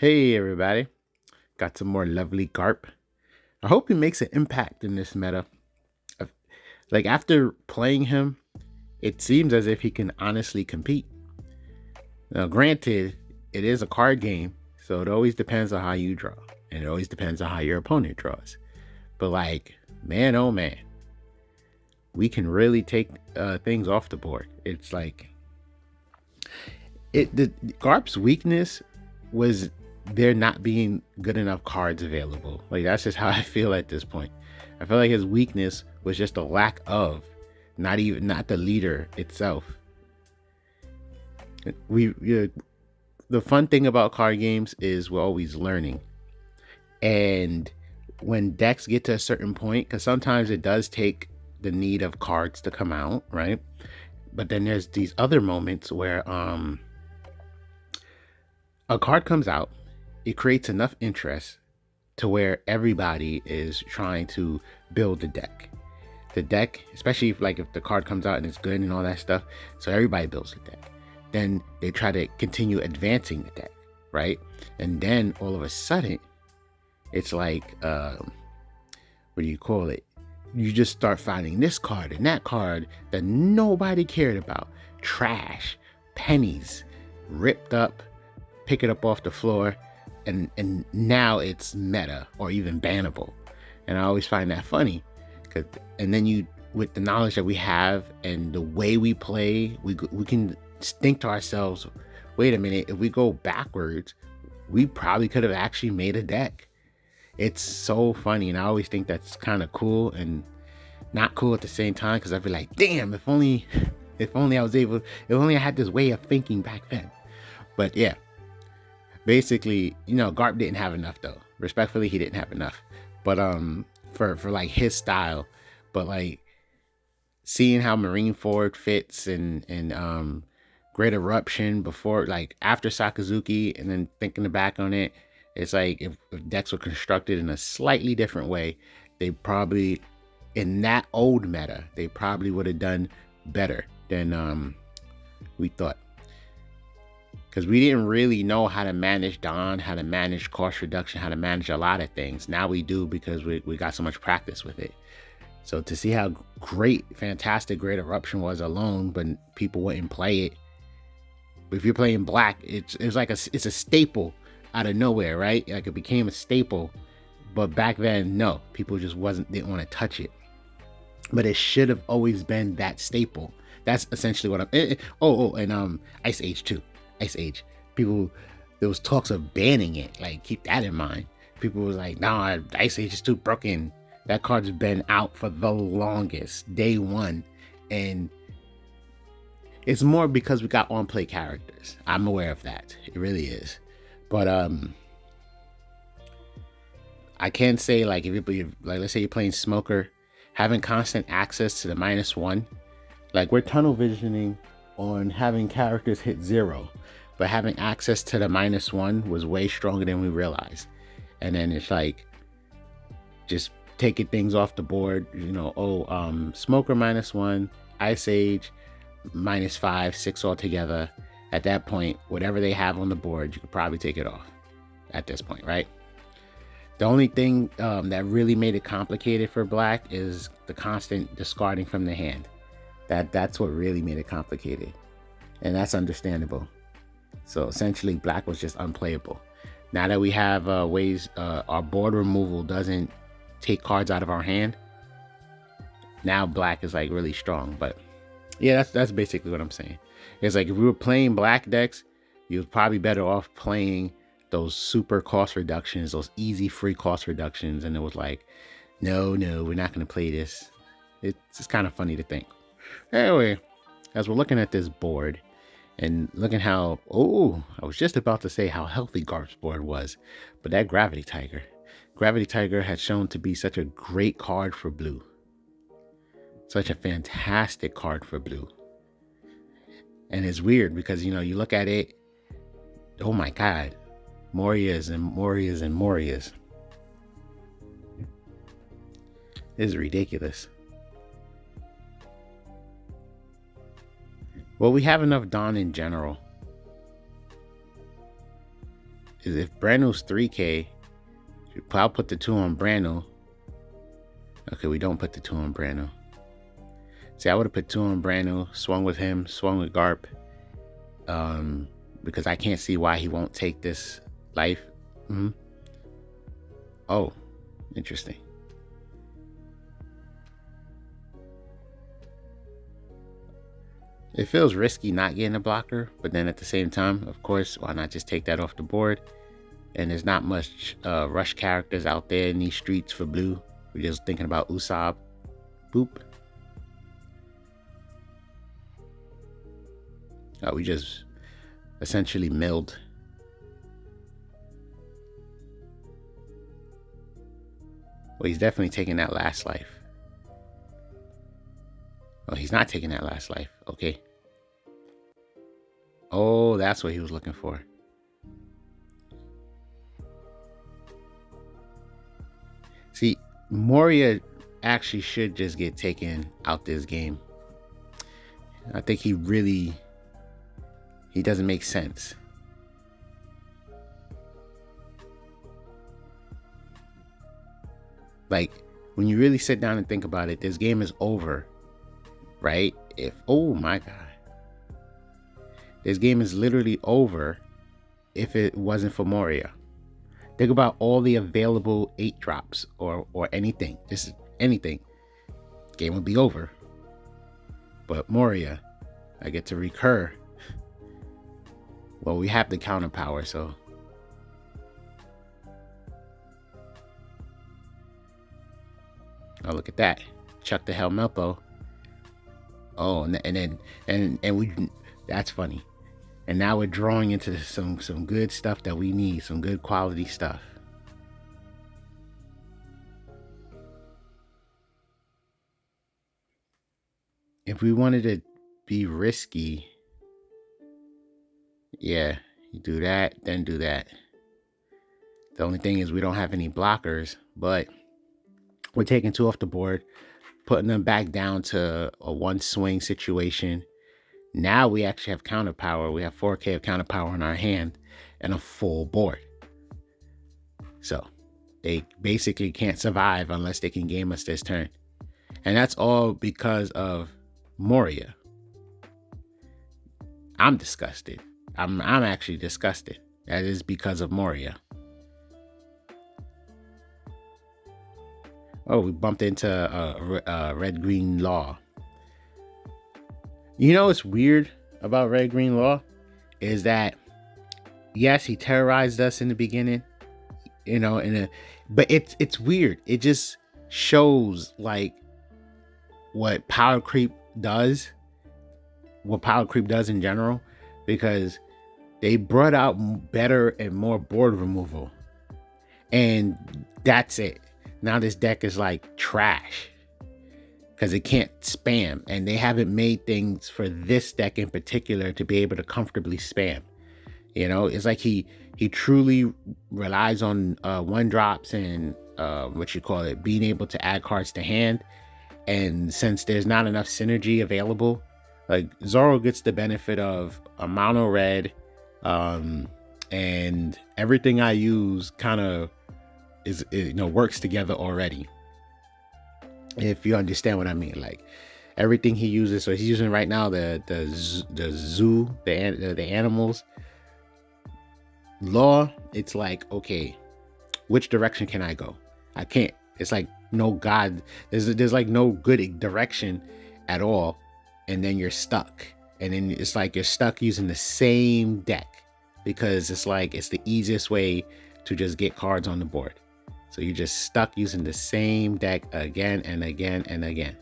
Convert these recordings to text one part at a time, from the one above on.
Hey everybody, got some more lovely Garp. I hope he makes an impact in this meta. Uh, Like after playing him, it seems as if he can honestly compete. Now, granted, it is a card game, so it always depends on how you draw, and it always depends on how your opponent draws. But like, man, oh man, we can really take things off the board. It's like the Garp's weakness was there not being good enough cards available. Like that's just how I feel at this point. I feel like his weakness was just a lack of, not the leader itself. The fun thing about card games is we're always learning, and when decks get to a certain point, because sometimes it does take the need of cards to come out, right? But then there's these other moments where a card comes out, it creates enough interest to where everybody is trying to build the deck. The deck, especially if the card comes out and it's good and all that stuff, so everybody builds the deck. Then they try to continue advancing the deck, right? And then all of a sudden, it's like, what do you call it? You just start finding this card and that card that nobody cared about. Trash, pennies, ripped up, pick it up off the floor, and now it's meta or even bannable. And I always find that funny, and then you, with the knowledge that we have and the way we play, we can think to ourselves, wait a minute, if we go backwards, we probably could have actually made a deck. It's so funny, and I always think that's kind of cool and not cool at the same time, because I'd be like, damn, if only I was able, if only I had this way of thinking back then. But yeah, basically, Garp didn't have enough though. Respectfully, he didn't have enough. But for like his style, but like seeing how Marineford fits and Great Eruption before, like after Sakazuki, and then thinking back on it, it's like if decks were constructed in a slightly different way, they probably, in that old meta, they probably would have done better than we thought. Because we didn't really know how to manage Dawn, how to manage cost reduction, how to manage a lot of things. Now we do, because we got so much practice with it. So to see how fantastic Great Eruption was alone, but people wouldn't play it. If you're playing black, it's like it's a staple out of nowhere, right? Like it became a staple. But back then, no, people just didn't want to touch it. But it should have always been that staple. That's essentially what I'm. And Ice Age too. Ice Age. People, there was talks of banning it. Like, keep that in mind. People was like, nah, Ice Age is too broken. That card's been out for the longest, day one. And it's more because we got on-play characters. I'm aware of that. It really is. But I can say, like, if you like, let's say you're playing Smoker, having constant access to the -1, like we're tunnel visioning on having characters hit 0, but having access to the -1 was way stronger than we realized. And then it's like just taking things off the board, Smoker -1, Ice Age -5, 6 altogether. At that point, whatever they have on the board, you could probably take it off at this point, right? The only thing that really made it complicated for black is the constant discarding from the hand. That's what really made it complicated, and that's understandable. So essentially, black was just unplayable. Now that we have ways, our board removal doesn't take cards out of our hand. Now black is like really strong. But yeah, that's basically what I'm saying. It's like if we were playing black decks, you're probably better off playing those super cost reductions, those easy free cost reductions. And it was like, no, we're not going to play this. It's just kind of funny to think. Anyway, as we're looking at this board and looking how, I was just about to say how healthy Garp's board was, but that Gravity Tiger has shown to be such a great card for blue. Such a fantastic card for blue. And it's weird because, you look at it, oh my God, Morias and Morias and Morias. This is ridiculous. Well, we have enough Dawn in general. is if Brandon's 3K, I'll put the 2 on Brandon. Okay, we don't put the 2 on Brandon. See, I would have put 2 on Brandon, swung with him, swung with Garp. Because I can't see why he won't take this life. Oh, interesting. It feels risky not getting a blocker, but then at the same time, of course, why not just take that off the board? And there's not much rush characters out there in these streets for blue. We're just thinking about Usopp. Boop. Oh, we just essentially milled. Well, he's definitely taking that last life. Oh, he's not taking that last life. Okay. Oh, that's what he was looking for. See, Moria actually should just get taken out this game. I think he doesn't make sense. Like, when you really sit down and think about it, this game is over, right? Oh my God. This game is literally over if it wasn't for Moria. Think about all the available 8 drops or anything, just anything. Game would be over. But Moria, I get to recur. Well, we have the counter power, so. Oh, look at that. Chuck the Helmelpo. Oh, and we, that's funny. And now we're drawing into some good stuff that we need, some good quality stuff. If we wanted to be risky, yeah, you do that, then do that. The only thing is we don't have any blockers, but we're taking 2 off the board, putting them back down to a 1 swing situation. Now we actually have counter power. We have 4K of counter power in our hand and a full board. So they basically can't survive unless they can game us this turn. And that's all because of Moria. I'm disgusted. I'm actually disgusted. That is because of Moria. Oh, we bumped into red-green law. You know what's weird about red-green law is that, yes, he terrorized us in the beginning, you know, but it's weird. It just shows like what power creep does in general, because they brought out better and more board removal, and that's it. Now this deck is like trash because it can't spam, and they haven't made things for this deck in particular to be able to comfortably spam. You know, it's like he truly relies on 1-drops and being able to add cards to hand. And since there's not enough synergy available, like Zoro gets the benefit of a mono red, and everything I use kind of works together already. If you understand what I mean, like everything he uses. So he's using right now the zoo, the animals. Law, it's like, okay, which direction can I go? I can't. It's like no god. There's like no good direction at all, and then you're stuck. And then it's like you're stuck using the same deck because it's like it's the easiest way to just get cards on the board. So you're just stuck using the same deck again and again and again.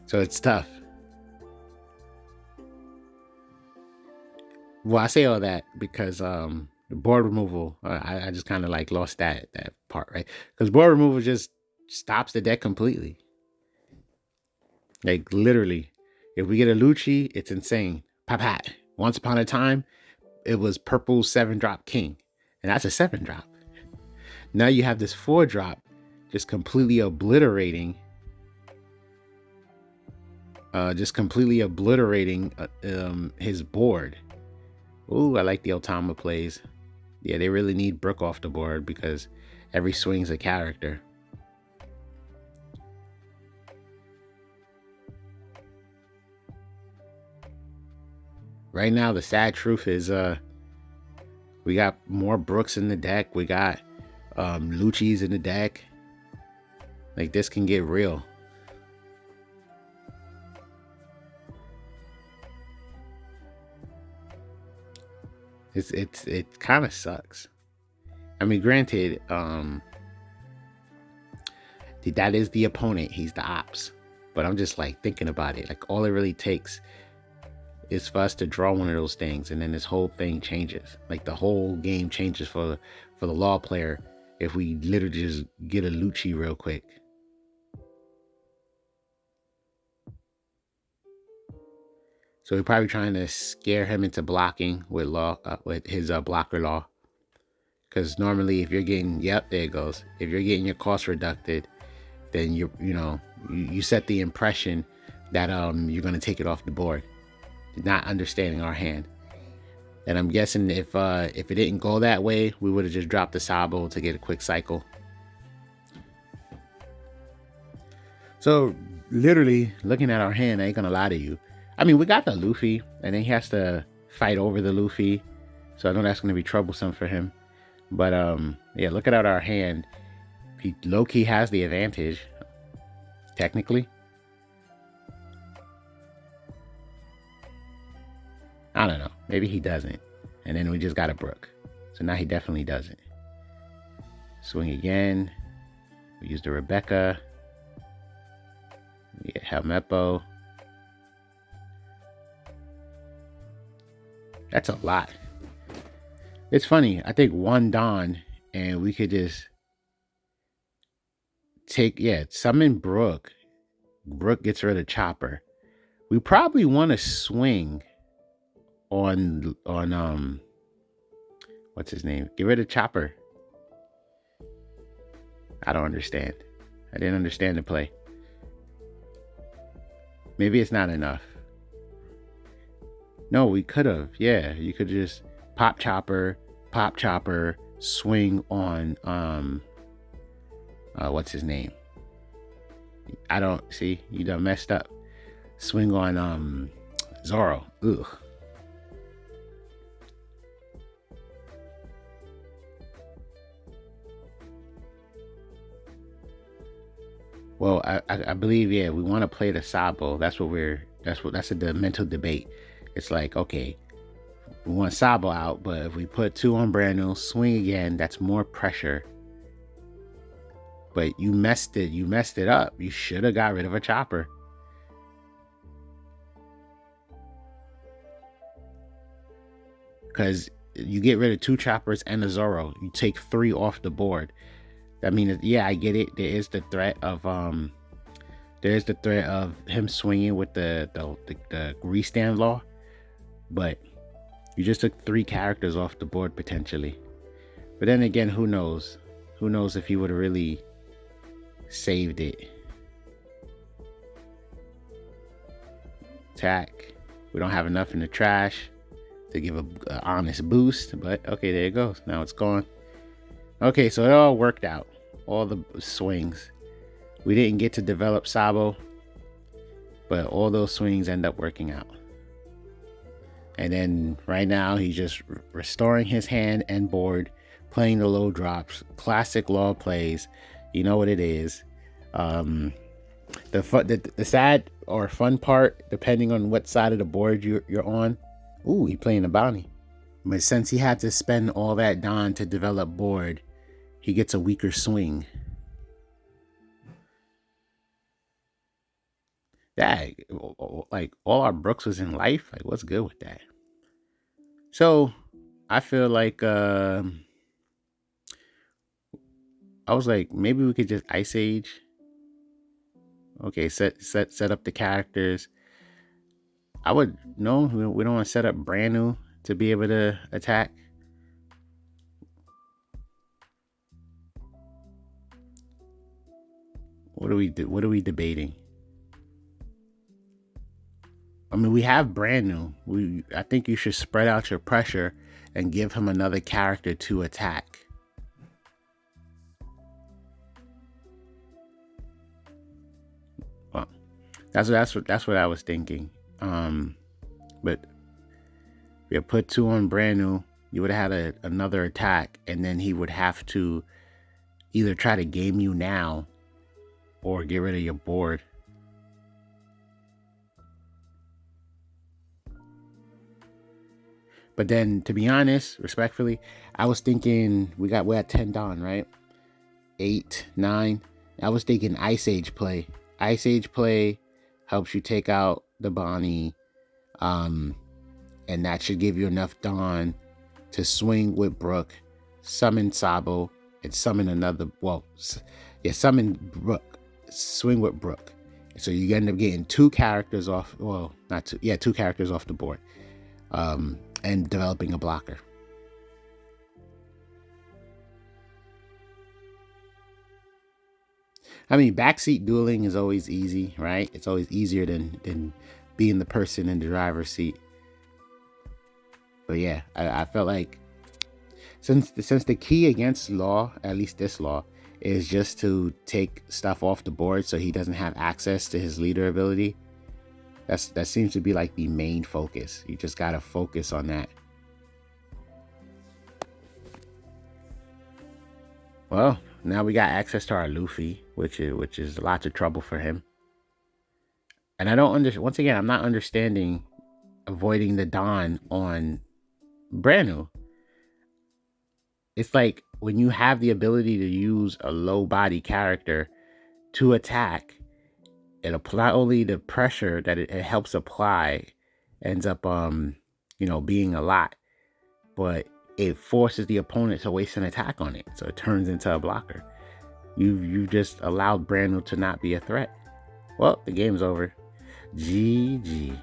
So it's tough. Well, I say all that because the board removal, I just kind of like lost that part, right? Because board removal just stops the deck completely. Like literally, if we get a Lucci, it's insane. Papat. Once upon a time, it was purple 7-drop king, and that's a 7-drop. Now you have this 4-drop just completely obliterating his board. Ooh, I like the Otama plays. Yeah, they really need Brook off the board because every swing's a character. Right now, the sad truth is we got more Brooks in the deck. We got Lucci's in the deck. Like, this can get real. It kind of sucks. I mean, granted, that is the opponent. He's the ops. But I'm just like thinking about it. Like, all it really takes is for us to draw one of those things, and then this whole thing changes. Like, the whole game changes for the law player if we literally just get a Lucci real quick. So we're probably trying to scare him into blocking with with his blocker law. Because normally, if you're getting, yep, there it goes. If you're getting your cost reducted, then you set the impression that you're gonna take it off the board, not understanding our hand. And I'm guessing if it didn't go that way, we would have just dropped the Sabo to get a quick cycle. So literally looking at our hand, I ain't gonna lie to you. I mean, we got the Luffy, and then he has to fight over the Luffy. So I know that's gonna be troublesome for him. But yeah, looking at our hand, he low-key has the advantage, technically. I don't know. Maybe he doesn't. And then we just got a Brook. So now he definitely doesn't. Swing again. We use the Rebecca. We get Helmeppo. That's a lot. It's funny. I think one Dawn, and we could just summon Brook. Brook gets rid of Chopper. We probably want to swing on what's his name? Get rid of Chopper. I don't understand. I didn't understand the play. Maybe it's not enough. No, we could have. Yeah, you could just pop Chopper, swing on what's his name? I don't see. You done messed up. Swing on Zoro. Ugh. Well, I believe, yeah, we want to play the Sabo. That's the mental debate. It's like, okay, we want Sabo out, but if we put 2 on brand new, swing again, that's more pressure. But you messed it up. You should have got rid of a Chopper. Because you get rid of 2 Choppers and a Zoro, you take 3 off the board. I mean, yeah, I get it. There is the threat of him swinging with the restand law, but you just took 3 characters off the board potentially. But then again, who knows? Who knows if he would have really saved it? Attack. We don't have enough in the trash to give a honest boost, but okay, there it goes. Now it's gone. Okay, so it all worked out. All the swings. We didn't get to develop Sabo, but all those swings end up working out. And then right now he's just restoring his hand and board, playing the low drops, classic law plays. You know what it is. The sad or fun part, depending on what side of the board you're on. Ooh, he playing a bounty. But since he had to spend all that Dawn to develop board, he gets a weaker swing. That, like, all our Brooks was in life. Like, what's good with that? So I feel like I was like, maybe we could just Ice Age. Okay, set up the characters. I would no, we don't want to set up brand new to be able to attack. What are we debating? I mean, we have brand new. I think you should spread out your pressure and give him another character to attack. Well, that's what I was thinking. But if you put 2 on brand new, you would have had another attack, and then he would have to either try to game you now or get rid of your board. But then, to be honest, respectfully, I was thinking we're at 10 Dawn, right? 8, 9. I was thinking Ice Age play. Ice Age play helps you take out the Bonnie, and that should give you enough Dawn to swing with Brook, summon Sabo, and summon another. Well, yeah, summon Brook, swing with Brook. So you end up getting 2 characters off. Well, not 2. Yeah, 2 characters off the board. And developing a blocker. I mean, backseat dueling is always easy, right? It's always easier than being the person in the driver's seat. But yeah, I felt like since the key against Law, at least this Law, is just to take stuff off the board so he doesn't have access to his leader ability. That seems to be like the main focus. You just gotta focus on that. Well, now we got access to our Luffy, which is lots of trouble for him. And I don't understand. Once again, I'm not understanding avoiding the Dawn on Branu. It's like when you have the ability to use a low body character to attack, it apply not only the pressure that it helps apply ends up being a lot, but it forces the opponent to waste an attack on it, so it turns into a blocker. You've just allowed Brandon to not be a threat. Well, the game's over. GG.